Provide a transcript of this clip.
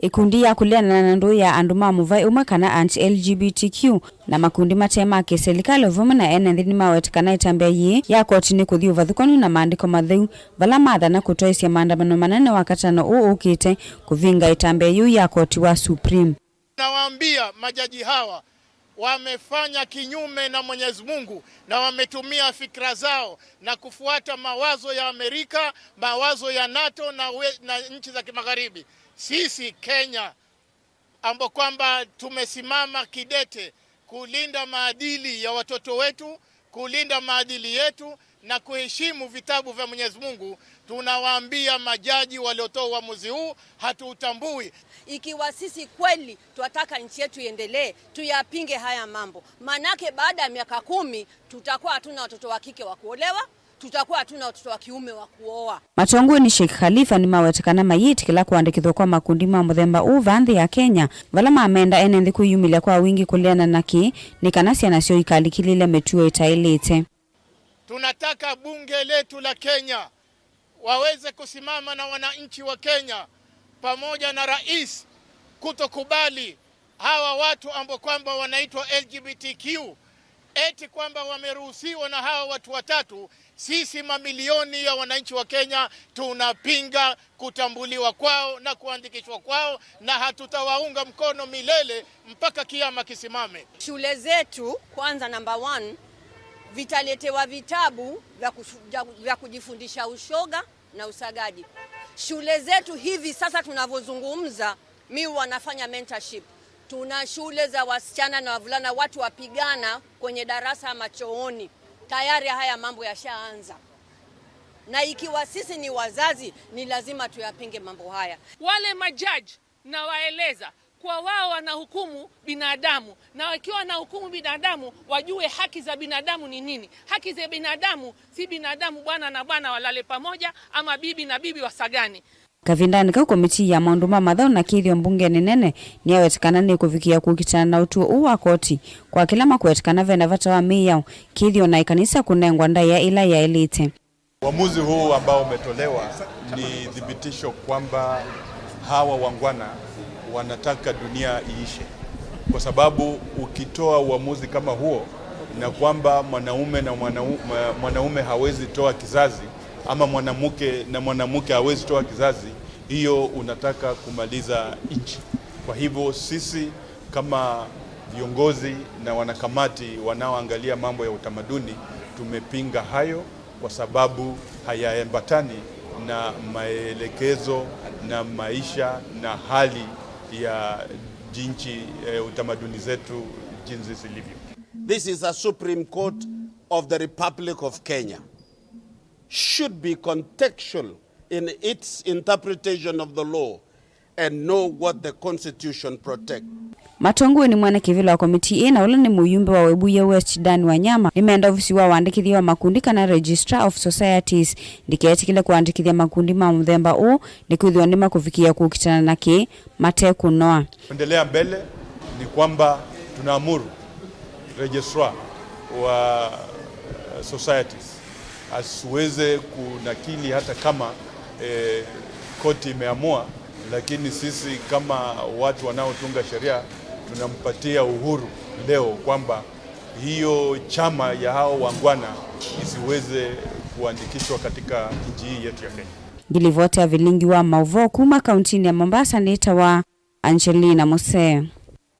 Ikundi ya kuleana na nduu ya andu muvae umwe kana anti-Lgbtq na makundi matema kisilikali vumwe na ene ndini mawetikana itambia yi ya koti ni kuthi uvathukoni na maandiko matheu vala mathana kutwaisya maandamano manene wakatano ukite kuvinga itambia yu ya koti wa Supreme. Nawaambia majaji hawa wamefanya kinyume na Mwenyezi Mungu na wametumia fikra zao na kufuata mawazo ya Amerika, mawazo ya NATO na nchi za kimagharibi. Sisi Kenya ambao kwamba tumesimama kidete kulinda maadili ya watoto wetu, kulinda maadili yetu na kuheshimu vitabu vya Mwenyezi Mungu, tunawaambia majaji waliotoa uamuzi huu hatuutambui. Ikiwa sisi kweli tunataka nchi yetu iendelee, tuyapinge haya mambo. Manake baada ya miaka 10 tutakuwa hatuna watoto wa kike wa kuolewa, tutakuwa hatuna watoto wa kiume wa kuoa. Matongo ni Sheikh Khalifa ni mawetekana mayiti kila kuandikithwa kwa makundi ma muthemba uvanthi ya Kenya vala maamenda ene nthi kuyumilia kwa wingi kuleana naki ni Kanisa nasio ikalikilile mituo itailite. Tunataka bunge letu la Kenya waweze kusimama na wananchi wa Kenya pamoja na rais kutokubali hawa watu ambao kwamba wanaitwa LGBTQ eti kwamba wameruhusiwa na hawa watu watatu. Sisi mamilioni ya wananchi wa Kenya tunapinga kutambuliwa kwao na kuandikishwa kwao, na hatutawaunga mkono milele mpaka kiyama kisimame. Shule zetu kwanza, number 1, vitaletewa vitabu vya kujifundisha ushoga na usagaji. Shule zetu hivi sasa tunavyozungumza, mimi wanafanya mentorship. Tuna shule za wasichana na wavulana, watu wapigana kwenye darasa machooni. Tayari haya mambo yashaanza. Na ikiwa sisi ni wazazi, ni lazima tuyapinge mambo haya. Wale majaji na waeleza kwa wao wanahukumu binadamu, na wakiwa wanahukumu binadamu wajue haki za binadamu ni nini. Haki za binadamu si binadamu bwana na bwana walale pamoja ama bibi na bibi wasagani. Kavindani kwa komiti ya maundu mathau na kithio mbunge nene ni awetikana ni kufikia kukitana na utwio wa koti kwa kila makuwetikana vena vata wa miyao kithio na ikanisa kunengwa ndaya ila ya elite. Uamuzi huu ambao umetolewa ni thibitisho kwamba hawa wangwana wanataka dunia iishe, kwa sababu ukitoa uamuzi kama huo na kwamba mwanaume hawezi toa kizazi ama mwanamke hawezi toa kizazi, hiyo unataka kumaliza nchi. Kwa hivyo sisi kama viongozi na wanakamati wanaoangalia mambo ya utamaduni tumepinga hayo, kwa sababu hayaambatani na maelekezo na maisha na hali ya jinsi utamaduni zetu jinsi zilivyo. This is a Supreme Court of the Republic of Kenya. Should be contextual in its interpretation of the law and know what the Constitution protects. Matongo ni mwana kivilo wa komiti ina ula ni muyumbe wa Webuye West Dan Wanyama nimeenda ofisi wa waandikithia wa makundi kana Registrar of Societies ndiketi kile kuandikithia makundi ma muthemba u ni kuithwa ndima kufikia kukitana naki mate kunoa. Endelea mbele ni kwamba tunaamuru Registrar wa Societies asiweze kunakili hata kama koti imeamua, lakini sisi kama watu wanaotunga sheria tunampatia uhuru leo kwamba hiyo chama ya hao wangwana isiweze kuandikishwa katika nchi hii yetu ya Kenya. Gilivote ya vilingi wa muuo kuma kauntini ya Mombasa ni itawa Angelina Mose.